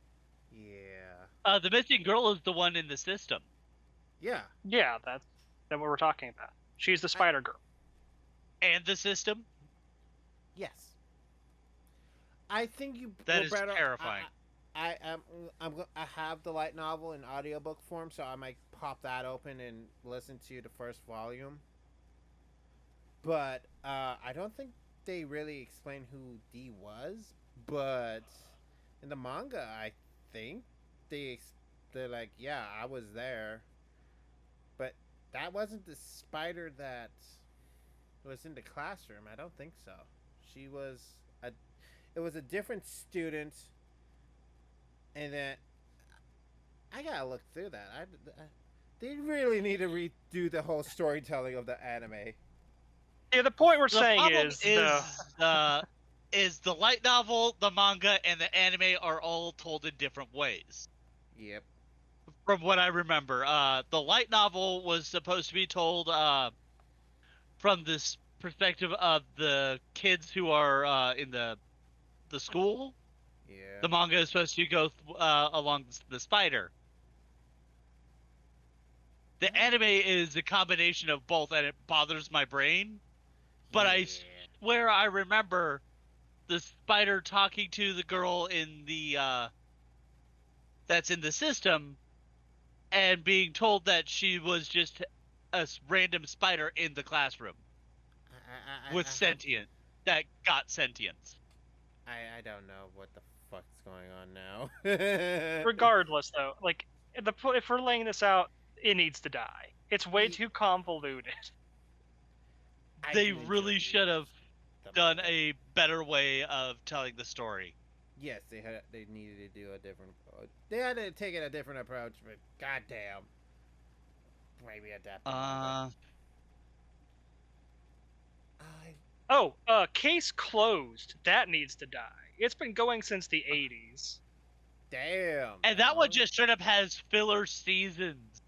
Speaker 1: Yeah.
Speaker 2: The missing girl is the one in the system.
Speaker 1: Yeah.
Speaker 3: Yeah, that's what we're talking about. She's the spider girl.
Speaker 2: And the system?
Speaker 1: Yes. I think you...
Speaker 2: That is terrifying.
Speaker 1: I have the light novel in audiobook form, so I might pop that open and listen to the first volume. But I don't think they really explain who D was. But in the manga, I think they're like, yeah, I was there. But that wasn't the spider that was in the classroom. I don't think so. It was a different student. And then I gotta look through that. They really need to redo the whole storytelling of the anime.
Speaker 3: Yeah, the point we're saying
Speaker 2: is the light novel, the manga, and the anime are all told in different ways.
Speaker 1: Yep.
Speaker 2: From what I remember, the light novel was supposed to be told from this perspective of the kids who are in the school.
Speaker 1: Yeah.
Speaker 2: The manga is supposed to go along the spider. The anime is a combination of both, and it bothers my brain. But I swear I remember the spider talking to the girl in the that's in the system, and being told that she was just a random spider in the classroom with sentient that got sentience.
Speaker 1: I don't know what the fuck's going on now.
Speaker 3: Regardless, though, like if we're laying this out, it needs to die. It's way too convoluted.
Speaker 2: They really should have done a better way of telling the story.
Speaker 1: Yes, they needed to do a different approach. They had to take a different approach, but goddamn, maybe adapt.
Speaker 3: Case closed. That needs to die. It's been going since the 80s.
Speaker 1: Damn.
Speaker 2: And that one just straight up has filler seasons.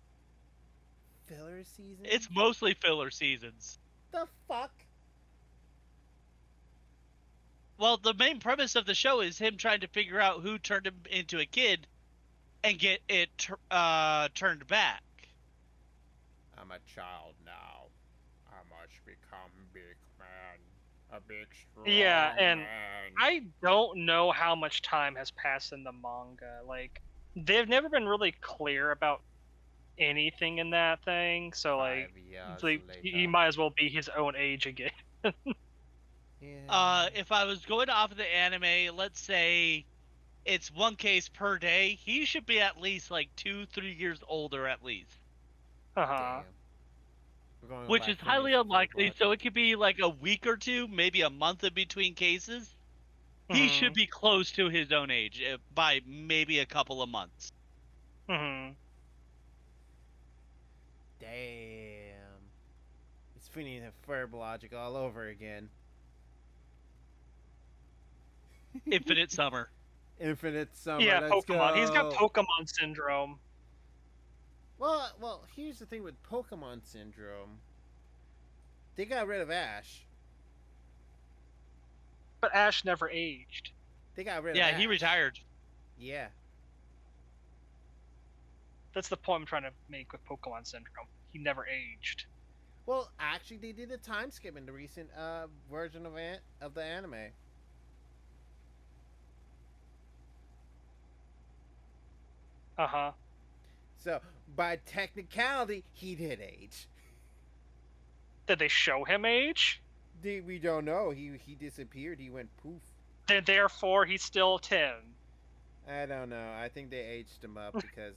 Speaker 1: Filler seasons?
Speaker 2: It's mostly filler seasons.
Speaker 1: The fuck?
Speaker 2: Well, the main premise of the show is him trying to figure out who turned him into a kid and get it turned back.
Speaker 1: I'm a child now. I must become big man. A big strong
Speaker 3: and
Speaker 1: man.
Speaker 3: I don't know how much time has passed in the manga. Like, they've never been really clear about anything in that thing, so like he might as well be his own age again.
Speaker 1: Yeah.
Speaker 2: If I was going off of the anime, let's say it's one case per day, he should be at least like 2-3 years older at least. Which is highly unlikely, so it could be like a week or two, maybe a month in between cases. He should be close to his own age by maybe a couple of months.
Speaker 1: Damn. It's Phineas and Ferb logic all over again.
Speaker 2: Infinite Summer.
Speaker 1: Infinite Summer.
Speaker 3: Yeah,
Speaker 1: let's
Speaker 3: Pokemon.
Speaker 1: Go.
Speaker 3: He's got Pokemon syndrome.
Speaker 1: Well, here's the thing with Pokemon syndrome. They got rid of Ash.
Speaker 3: But Ash never aged.
Speaker 1: They got rid of
Speaker 2: Ash.
Speaker 1: Yeah,
Speaker 2: he retired.
Speaker 1: Yeah.
Speaker 3: That's the point I'm trying to make with Pokemon syndrome. He never aged.
Speaker 1: Well, actually, they did a time skip in the recent version of the anime. So, by technicality, he did age.
Speaker 3: Did they show him age?
Speaker 1: We don't know. He disappeared. He went poof.
Speaker 3: Then therefore, he's still 10.
Speaker 1: I don't know. I think they aged him up because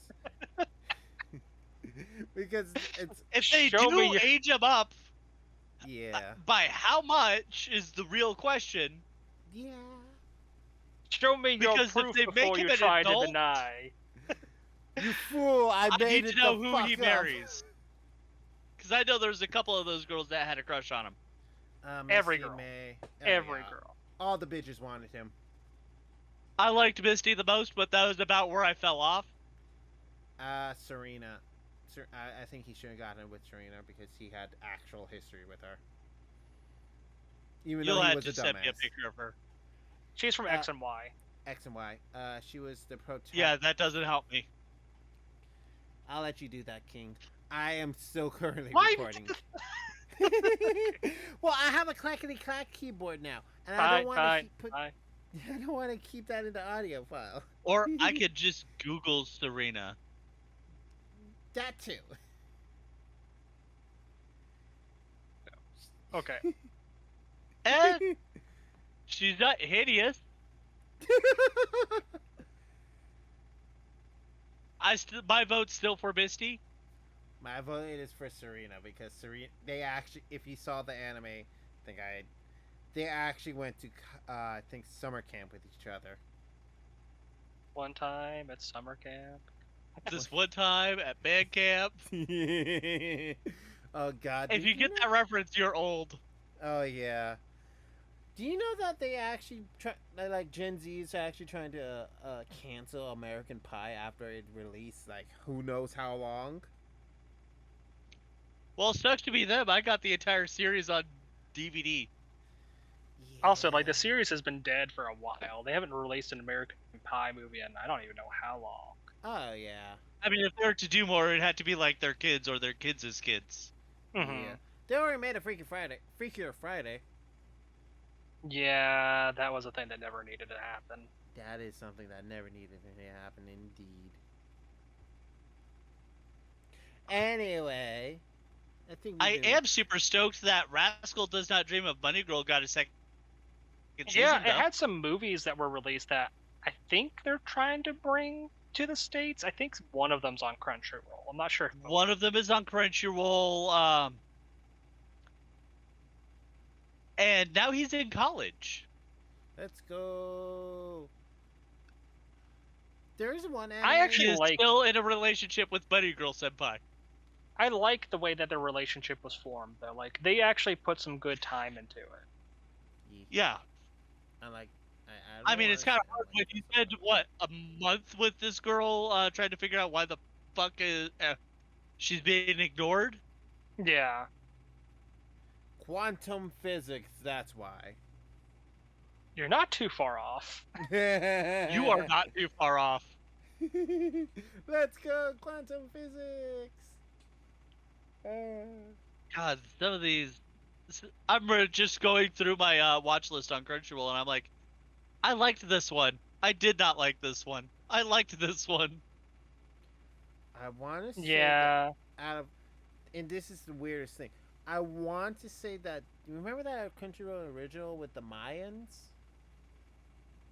Speaker 1: it's.
Speaker 2: If they do age him up,
Speaker 1: yeah.
Speaker 2: By how much is the real question?
Speaker 1: Yeah.
Speaker 3: Show me your proof before you try to deny.
Speaker 1: You fool! I
Speaker 2: need to know who he marries. Because I know there's a couple of those girls that had a crush on him.
Speaker 3: Every girl. Every girl.
Speaker 1: All the bitches wanted him.
Speaker 2: I liked Misty the most, but that was about where I fell off.
Speaker 1: Serena. I think he should have gotten with Serena because he had actual history with her. Even though he was a dumbass.
Speaker 2: Send me a picture of her.
Speaker 3: She's from X and Y.
Speaker 1: X and Y. She was the protagonist.
Speaker 2: Yeah, that doesn't help me.
Speaker 1: I'll let you do that, King. I am still currently
Speaker 3: Why?
Speaker 1: recording. Well, I have a clackety-clack keyboard now, and I don't want to keep that in the audio file.
Speaker 2: Or I could just Google Serena.
Speaker 1: That too.
Speaker 3: Okay.
Speaker 2: And she's not hideous. My vote's still for Misty.
Speaker 1: My vote is for Serena because Serena. They actually, if you saw the anime, they actually went to, I think, summer camp with each other.
Speaker 3: One time at summer camp.
Speaker 2: This one time at band camp.
Speaker 1: Oh God!
Speaker 2: If you get that reference, you're old.
Speaker 1: Oh yeah. Do you know that they actually like Gen Z is actually trying to cancel American Pie after it released like who knows how long?
Speaker 2: Well, it sucks to be them. I got the entire series on DVD.
Speaker 3: Yeah. Also, like the series has been dead for a while. They haven't released an American Pie movie in I don't even know how long.
Speaker 1: Oh yeah.
Speaker 2: I mean, if they were to do more, it had to be like their kids or their kids' kids.
Speaker 3: Mm-hmm.
Speaker 1: Yeah. They already made a Freakier Friday.
Speaker 3: Yeah, that was a thing that never needed to happen.
Speaker 1: That is something that never needed to happen, indeed. Anyway,
Speaker 2: I am super stoked that Rascal Does Not Dream of Bunny Girl got a second season.
Speaker 3: Yeah, it had some movies that were released that I think they're trying to bring to the States. I think one of them's on Crunchyroll. I'm not sure.
Speaker 2: One of them is on Crunchyroll. And now he's in college.
Speaker 1: Let's go. There's one.
Speaker 3: I actually
Speaker 2: is still in a relationship with Bunny Girl Senpai.
Speaker 3: I like the way that their relationship was formed, though. Like they actually put some good time into it.
Speaker 2: Yeah.
Speaker 1: I
Speaker 2: mean, it's kind of hard when you spend a month with this girl, trying to figure out why the fuck she's being ignored.
Speaker 3: Yeah.
Speaker 1: Quantum physics, that's why.
Speaker 3: You're not too far off.
Speaker 2: You are not too far off.
Speaker 1: Let's go, quantum physics.
Speaker 2: God, some of these... I'm just going through my watch list on Crunchyroll, and I'm like, I liked this one. I did not like this one. I liked this one.
Speaker 1: I want to say and this is the weirdest thing. I want to say that. You remember that Crunchyroll original with the Mayans?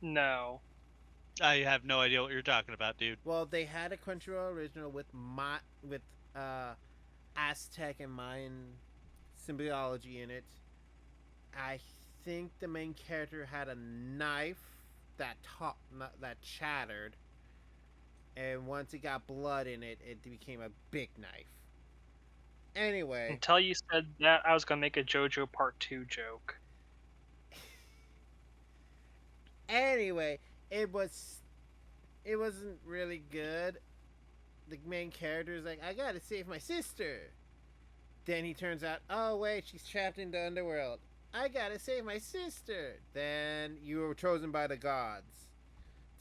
Speaker 3: No.
Speaker 2: I have no idea what you're talking about, dude.
Speaker 1: Well, they had a Crunchyroll original with Aztec and Mayan symbology in it. I think the main character had a knife that shattered, and once it got blood in it, it became a big knife. Anyway,
Speaker 3: until you said that, I was gonna make a JoJo Part 2 joke.
Speaker 1: Anyway, it wasn't really good. The main character is like, I gotta save my sister. Then he turns out, oh wait, she's trapped in the underworld. I gotta save my sister. Then you were chosen by the gods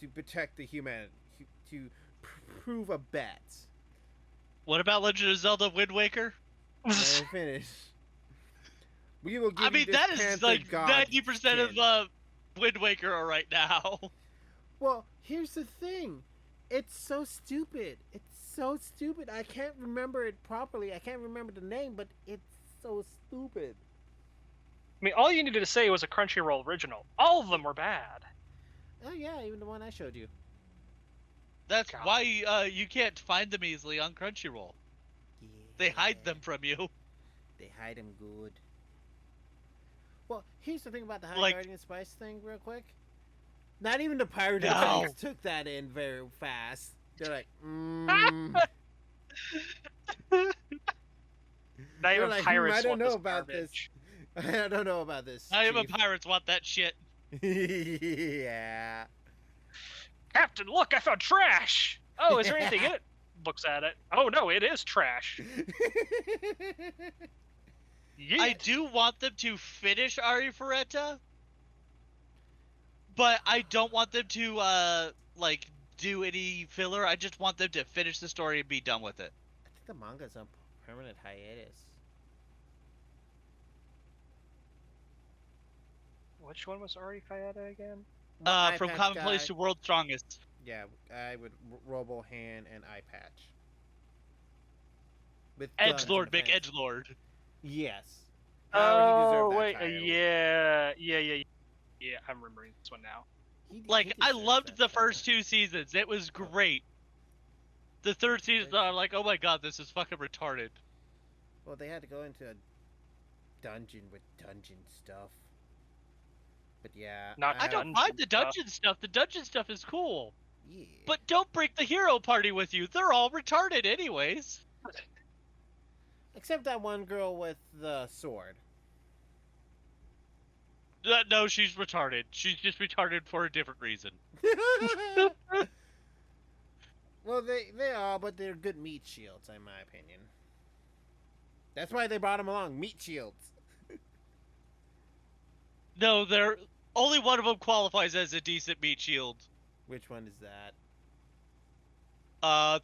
Speaker 1: to protect the humanity, to prove a bet.
Speaker 2: What about Legend of Zelda Wind Waker?
Speaker 1: Let me finish. We will give you this
Speaker 2: that is like 90% of Wind Waker right now.
Speaker 1: Well, here's the thing. It's so stupid. I can't remember it properly. I can't remember the name, but it's so stupid.
Speaker 3: I mean, all you needed to say was a Crunchyroll original. All of them were bad.
Speaker 1: Oh yeah, even the one I showed you.
Speaker 2: That's why you can't find them easily on Crunchyroll.
Speaker 1: Yeah.
Speaker 2: They hide them from you.
Speaker 1: They hide them good. Well, here's the thing about the High Guardian Spice thing, real quick. Not even the pirate took that in very fast. They're like,
Speaker 3: Not even pirates
Speaker 1: I don't
Speaker 3: want
Speaker 1: know
Speaker 3: this
Speaker 1: about
Speaker 3: garbage.
Speaker 1: this. I don't know about this.
Speaker 2: Not even pirates want that shit.
Speaker 1: Yeah.
Speaker 3: Captain, look, I found trash. Oh, is there anything in it? Looks at it. Oh no, it is trash.
Speaker 2: I do want them to finish Ari Ferretta, but I don't want them to do any filler. I just want them to finish the story and be done with it.
Speaker 1: I think the manga's on permanent hiatus.
Speaker 3: Which one was Ari Fayeta again?
Speaker 2: From Commonplace to World's Strongest.
Speaker 1: Yeah, I would Robo Hand and Eye Patch. with
Speaker 2: Edgelord, big Edgelord.
Speaker 1: Yes.
Speaker 3: Oh wait, yeah. I'm remembering this one now.
Speaker 2: I loved the first 2 seasons. It was great. The 3rd season, I'm like, oh my god, this is fucking retarded.
Speaker 1: Well, they had to go into a dungeon with dungeon stuff. But yeah,
Speaker 2: I don't mind the dungeon stuff. The dungeon stuff is cool.
Speaker 1: Yeah.
Speaker 2: But don't bring the hero party with you. They're all retarded anyways.
Speaker 1: Except that one girl with the sword.
Speaker 2: No, she's retarded. She's just retarded for a different reason.
Speaker 1: Well, they are, but they're good meat shields, in my opinion. That's why they brought them along, meat shields.
Speaker 2: No, they're only one of them qualifies as a decent meat shield.
Speaker 1: Which one is that?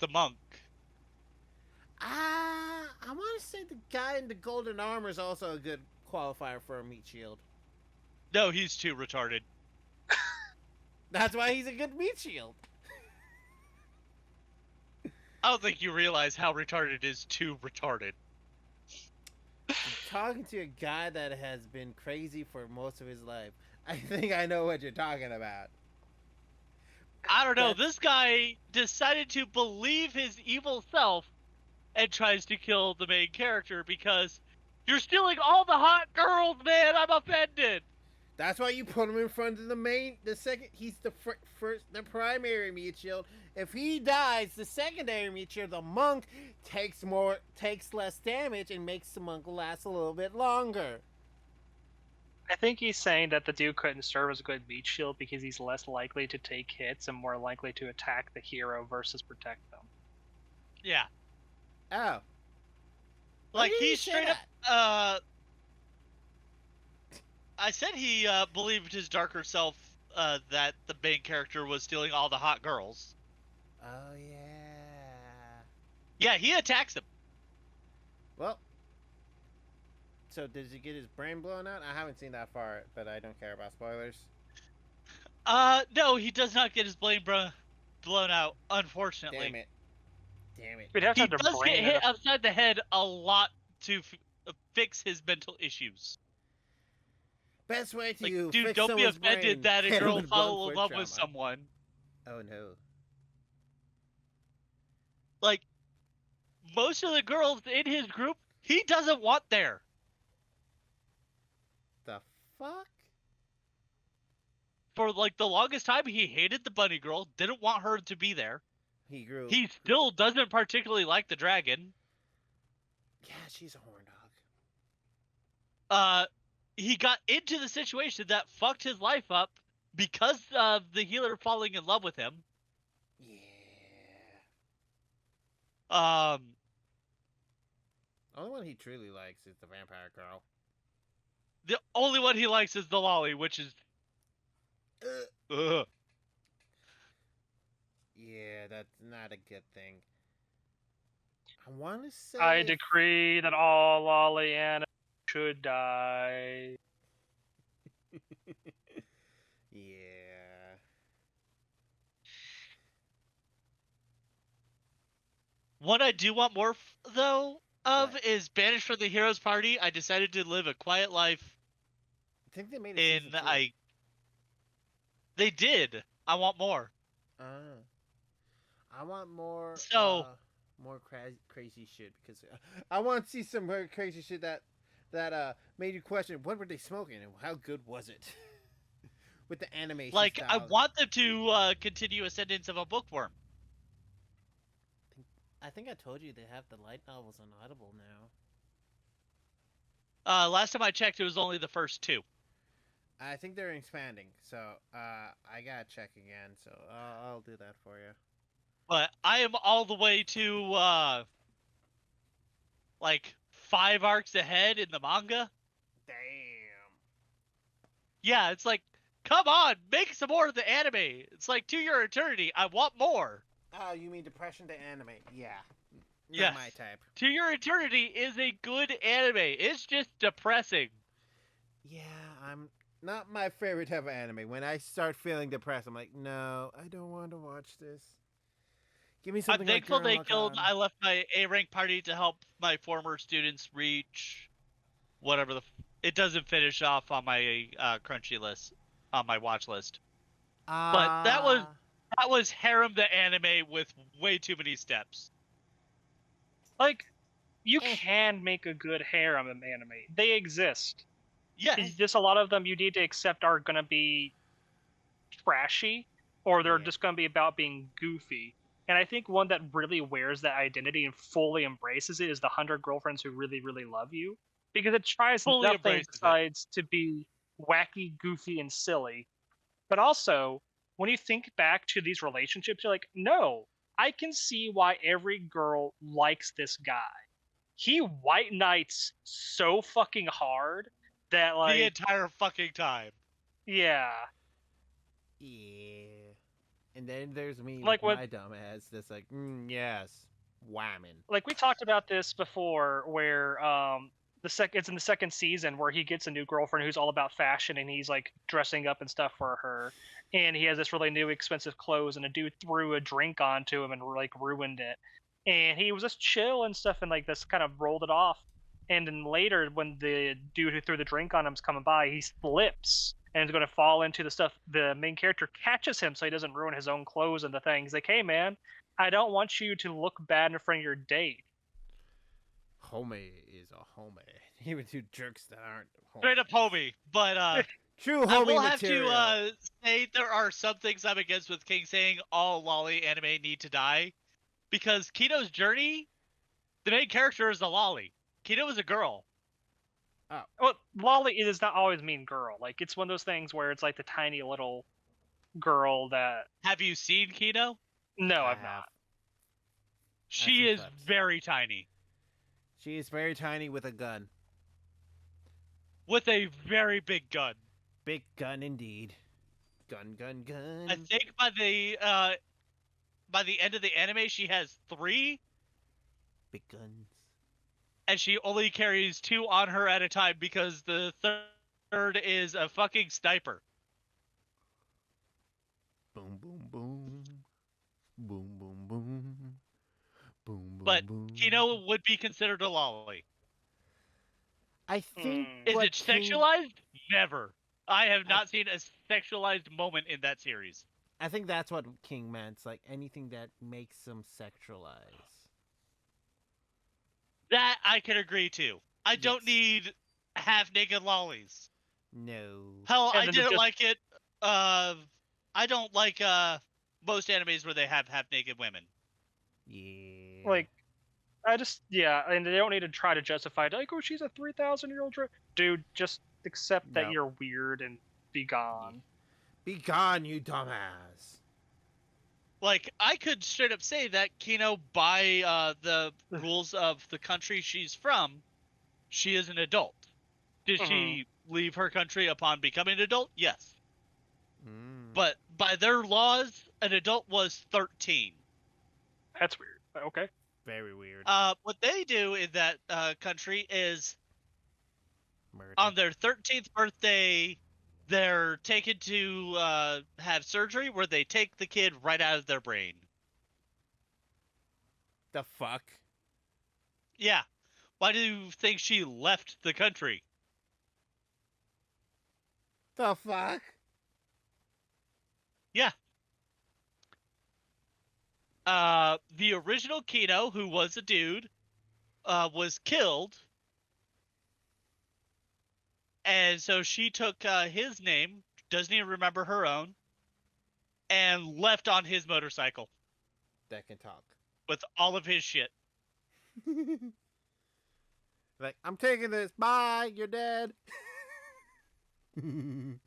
Speaker 2: The monk.
Speaker 1: I want to say the guy in the golden armor is also a good qualifier for a meat shield.
Speaker 2: No, he's too retarded.
Speaker 1: That's why he's a good meat shield.
Speaker 2: I don't think you realize how retarded is too retarded.
Speaker 1: Talking to a guy that has been crazy for most of his life, I think I know what you're talking about.
Speaker 2: I don't know. This guy decided to believe his evil self and tries to kill the main character because you're stealing all the hot girls, man. I'm offended.
Speaker 1: That's why you put him in front of the second. He's the the primary meat shield. If he dies, the secondary meat shield, the monk, takes less damage and makes the monk last a little bit longer.
Speaker 3: I think he's saying that the dude couldn't serve as a good meat shield because he's less likely to take hits and more likely to attack the hero versus protect them.
Speaker 2: Yeah.
Speaker 1: Oh.
Speaker 2: Like, he straight up, I said he believed his darker self that the main character was stealing all the hot girls.
Speaker 1: Oh, yeah.
Speaker 2: Yeah, he attacks him.
Speaker 1: Well, so does he get his brain blown out? I haven't seen that far, but I don't care about spoilers.
Speaker 2: No, he does not get his brain blown out, unfortunately.
Speaker 1: Damn it.
Speaker 3: We'd have to
Speaker 2: he does get hit upside the head a lot to fix his mental issues.
Speaker 1: Best way to
Speaker 2: dude,
Speaker 1: fix
Speaker 2: don't be offended that a girl fell in love
Speaker 1: trauma.
Speaker 2: with someone.
Speaker 1: Oh no.
Speaker 2: Like, most of the girls in his group, he doesn't want there.
Speaker 1: The fuck?
Speaker 2: For like the longest time, he hated the bunny girl, didn't want her to be there.
Speaker 1: He
Speaker 2: still doesn't particularly like the dragon.
Speaker 1: Yeah, she's a horn dog.
Speaker 2: He got into the situation that fucked his life up because of the healer falling in love with him.
Speaker 1: Yeah. The only one he truly likes is the vampire girl.
Speaker 2: The only one he likes is the lolly, which is...
Speaker 1: Yeah, that's not a good thing. I want to say...
Speaker 3: I decree that all lolly animals should die.
Speaker 1: Yeah.
Speaker 2: What I do want more, though, is banished from the hero's party. I decided to live a quiet life.
Speaker 1: I think they made it
Speaker 2: in They did. I want more.
Speaker 1: I want more.
Speaker 2: So
Speaker 1: more crazy shit because I want to see some more crazy shit that made you question what were they smoking and how good was it with the animation.
Speaker 2: Like
Speaker 1: style.
Speaker 2: I want them to continue Ascendance of a Bookworm.
Speaker 1: I think I told you they have the light novels on Audible
Speaker 2: now. Last time I checked, it was only the first 2.
Speaker 1: I think they're expanding, so I gotta check again. So I'll do that for you.
Speaker 2: But I am all the way to like 5 arcs ahead in the manga.
Speaker 1: Damn.
Speaker 2: Yeah, it's like, come on, make some more of the anime. It's like To Your Eternity. I want more.
Speaker 1: Oh, you mean Depression to anime? Yeah.
Speaker 2: Yes.
Speaker 1: Not my type.
Speaker 2: To Your Eternity is a good anime. It's just depressing.
Speaker 1: Yeah, I'm not my favorite type of anime. When I start feeling depressed, I'm like, no, I don't want to watch this. Give me something.
Speaker 2: I'm thankful they killed. I left my A rank party to help my former students reach whatever it doesn't finish off on my crunchy list, on my watch list. But that was Harem the anime with way too many steps.
Speaker 3: Like, you can make a good harem anime. They exist.
Speaker 2: Yeah.
Speaker 3: Just a lot of them you need to accept are gonna be trashy, or they're just gonna be about being goofy. And I think one that really wears that identity and fully embraces it is the 100 Girlfriends Who Really, Really Love You. Because it tries nothing besides to be wacky, goofy, and silly. But also, when you think back to these relationships, you're like, no, I can see why every girl likes this guy. He white knights so fucking hard that, like,
Speaker 2: the entire fucking time.
Speaker 3: Yeah.
Speaker 1: Yeah. And then there's me,
Speaker 3: like
Speaker 1: with my dumbass, that's like, yes, whamming.
Speaker 3: Like, we talked about this before, where it's in the second season where he gets a new girlfriend who's all about fashion, and he's like dressing up and stuff for her, and he has this really new expensive clothes, and a dude threw a drink onto him and like ruined it, and he was just chill and stuff, and like this kind of rolled it off. And then later, when the dude who threw the drink on him's coming by, he slips and is going to fall into the stuff. The main character catches him so he doesn't ruin his own clothes and the thing. He's like, hey man, I don't want you to look bad in front of your date.
Speaker 1: Homie is a homie. Even two jerks that aren't homie.
Speaker 2: Straight up homie. But
Speaker 1: true homie
Speaker 2: I will
Speaker 1: material.
Speaker 2: have to say there are some things I'm against with King saying all lolly anime need to die. Because Kino's journey, the main character is a lolly. Kino is a girl.
Speaker 3: Oh. Well, lolly does not always mean girl. Like, it's one of those things where it's like the tiny little girl that...
Speaker 2: Have you seen Kino?
Speaker 3: No, I've not.
Speaker 2: She is very tiny.
Speaker 1: She is very tiny with a gun.
Speaker 2: With a very big gun.
Speaker 1: Big gun indeed. Gun, gun, gun.
Speaker 2: I think by the end of the anime, she has 3
Speaker 1: big guns.
Speaker 2: And she only carries 2 on her at a time because the third is a fucking sniper.
Speaker 1: Boom, boom, boom. Boom, boom, boom. Boom,
Speaker 2: but
Speaker 1: boom.
Speaker 2: Kino would be considered a lolly.
Speaker 1: I think.
Speaker 2: Is it sexualized? Never. I have not seen a sexualized moment in that series.
Speaker 1: I think that's what King meant. Like anything that makes them sexualize.
Speaker 2: That I can agree to. I don't need half-naked lollies.
Speaker 1: No.
Speaker 2: Hell, I didn't like it. I don't like most animes where they have half-naked women.
Speaker 1: Yeah.
Speaker 3: Like, and they don't need to try to justify it. Like, oh, she's a 3,000-year-old dude. Just accept that you're weird and be gone.
Speaker 1: Be gone, you dumbass.
Speaker 2: Like, I could straight up say that Kino, by the rules of the country she's from, she is an adult. Did she leave her country upon becoming an adult? Yes. But by their laws, an adult was 13.
Speaker 3: That's weird. Okay.
Speaker 1: Very weird.
Speaker 2: What they do in that country is
Speaker 1: murder.
Speaker 2: On their 13th birthday, they're taken to have surgery where they take the kid right out of their brain.
Speaker 1: The fuck?
Speaker 2: Yeah. Why do you think she left the country?
Speaker 1: The fuck?
Speaker 2: Yeah. The original Kino, who was a dude, was killed. And so she took his name, doesn't even remember her own, and left on his motorcycle.
Speaker 1: That can talk.
Speaker 2: With all of his shit.
Speaker 1: Like, I'm taking this. Bye. You're dead.
Speaker 2: The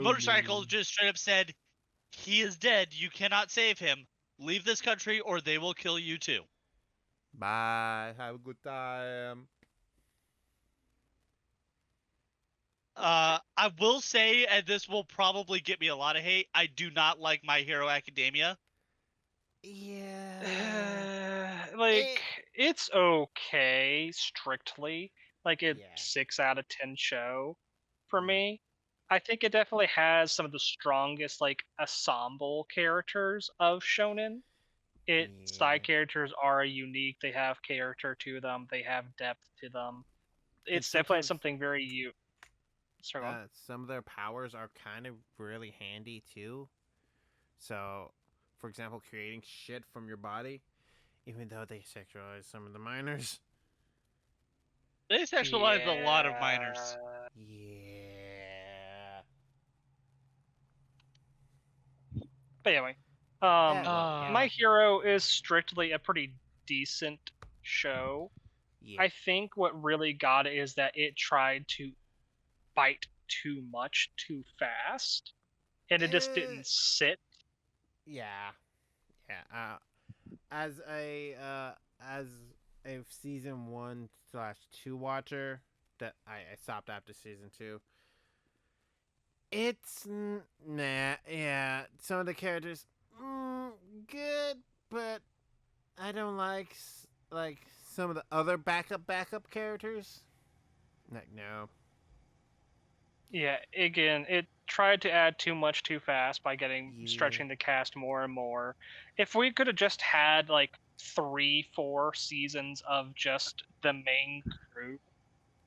Speaker 2: motorcycle just straight up said, he is dead. You cannot save him. Leave this country or they will kill you too.
Speaker 1: Bye. Have a good time.
Speaker 2: I will say, and this will probably get me a lot of hate, I do not like My Hero Academia.
Speaker 1: Yeah.
Speaker 3: It's okay, strictly. Like, it's 6 out of 10 show for me. I think it definitely has some of the strongest, like, ensemble characters of shonen. Side characters are unique. They have character to them. They have depth to them. It's definitely something very
Speaker 1: some of their powers are kind of really handy too. So, for example, creating shit from your body, even though they sexualize some of the minors.
Speaker 2: They sexualize a lot of minors.
Speaker 1: Yeah.
Speaker 3: But anyway, My Hero is strictly a pretty decent show. Yeah. I think what really got it is that it tried to bite too much too fast, and it just didn't sit.
Speaker 1: Yeah. As a season 1/2 watcher, that I stopped after season 2. It's nah, yeah. Some of the characters, good, but I don't like some of the other backup characters. Like no.
Speaker 3: Yeah, again, it tried to add too much too fast by stretching the cast more and more. If we could have just had like 3-4 seasons of just the main crew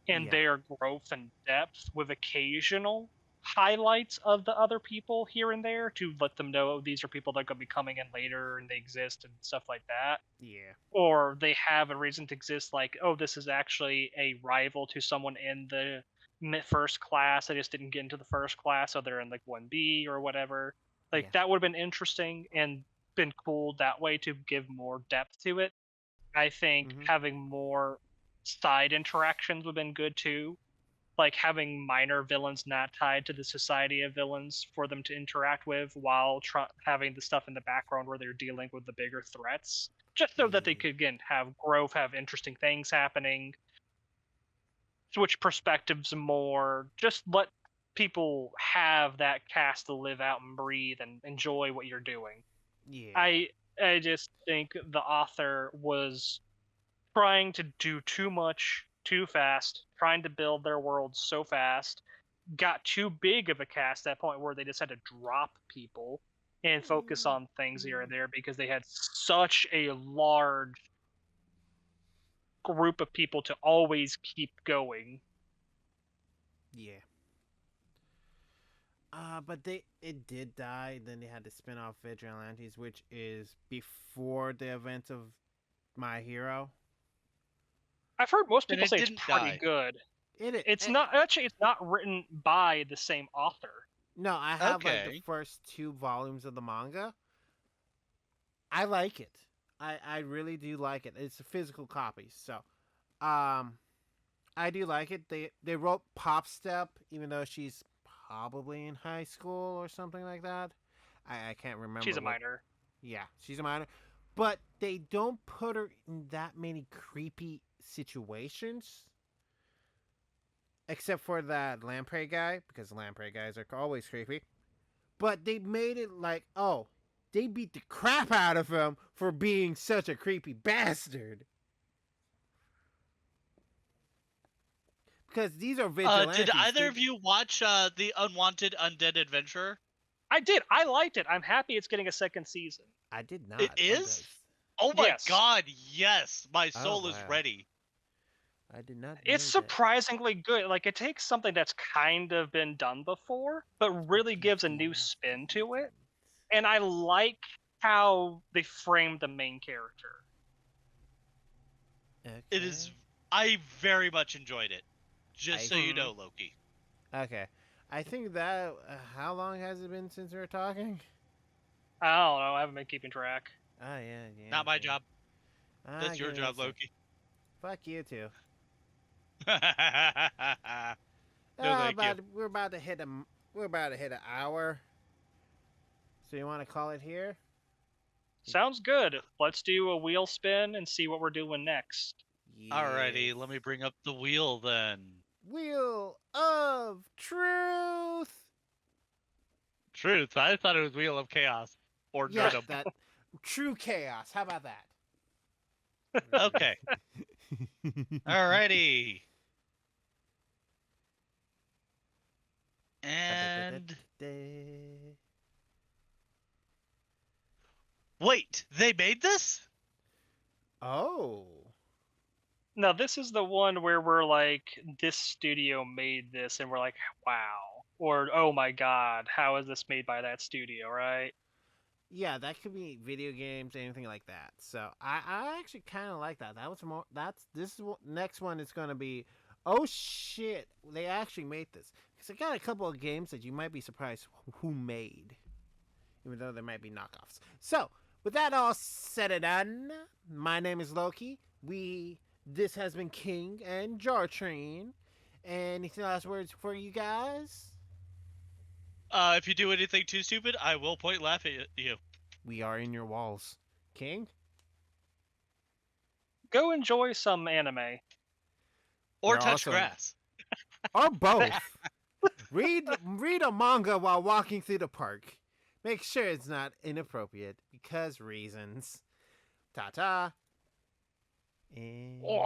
Speaker 3: and their growth and depth with occasional highlights of the other people here and there to let them know these are people that are going to be coming in later and they exist and stuff like that.
Speaker 1: Yeah.
Speaker 3: Or they have a reason to exist, like, oh, this is actually a rival to someone in the first class. I just didn't get into the first class, so they're in like 1B or whatever. Like that would have been interesting and been cool that way to give more depth to it. I think having more side interactions would have been good too. Like having minor villains not tied to the society of villains for them to interact with while having the stuff in the background where they're dealing with the bigger threats. Just so that they could, again, have growth, have interesting things happening, switch perspectives more, just let people have that cast to live out and breathe and enjoy what you're doing. Yeah. I just think the author was trying to do too much too fast, trying to build their world so fast, got too big of a cast at that point where they just had to drop people and focus on things here and there because they had such a large group of people to always keep going.
Speaker 1: Yeah. But it did die. Then they had to spin off Vigilantes, which is before the events of My Hero.
Speaker 3: I've heard most people say it's pretty good. It's not written by the same author.
Speaker 1: No, I have like the first 2 volumes of the manga. I like it. I really do like it. It's a physical copy, so I do like it. They wrote Pop Step, even though she's probably in high school or something like that. I can't remember.
Speaker 3: She's a minor.
Speaker 1: Yeah, she's a minor. But they don't put her in that many creepy situations. Except for that lamprey guy, because lamprey guys are always creepy. But they made it like, oh, they beat the crap out of him for being such a creepy bastard. Because these are vigilantes.
Speaker 2: Did either of you watch The Unwanted Undead Adventurer?
Speaker 3: I did. I liked it. I'm happy it's getting a second season.
Speaker 1: I did not.
Speaker 2: It is? Oh my god, yes. My soul is ready.
Speaker 1: I did not.
Speaker 3: It's surprisingly good. Like, it takes something that's kind of been done before, but really gives a new spin to it. And I like how they framed the main character.
Speaker 2: It is. I very much enjoyed it. Just so you know, Loki.
Speaker 1: Okay. I think that. How long has it been since we were talking?
Speaker 3: I don't know. I haven't been keeping track.
Speaker 1: Oh, yeah.
Speaker 2: Not my job. That's your job, Loki.
Speaker 1: Fuck you, too.
Speaker 2: No, thank you.
Speaker 1: We're about to hit an hour. So you want to call it here?
Speaker 3: Sounds good. Let's do a wheel spin and see what we're doing next.
Speaker 2: Yes. Alrighty, let me bring up the wheel then.
Speaker 1: Wheel of Truth.
Speaker 2: Truth? I thought it was Wheel of Chaos. Or
Speaker 1: Nerdum. That true chaos. How about that?
Speaker 2: Okay. Alrighty. And Wait, they made this?
Speaker 1: Oh.
Speaker 3: No, this is the one where we're like, this studio made this, and we're like, wow. Or, oh my god, how is this made by that studio, right?
Speaker 1: Yeah, that could be video games, anything like that. So I actually kind of like that. That was more. Next one is gonna be. Oh shit! They actually made this because I got a couple of games that you might be surprised who made, even though there might be knockoffs. So with that all said and done, my name is Loki. This has been King and Jar Train. Anything last words for you guys?
Speaker 2: If you do anything too stupid, I will point laugh at you.
Speaker 1: We are in your walls. King?
Speaker 3: Go enjoy some anime.
Speaker 2: Or touch grass.
Speaker 1: Or both. Read a manga while walking through the park. Make sure it's not inappropriate because reasons. Ta-ta. And...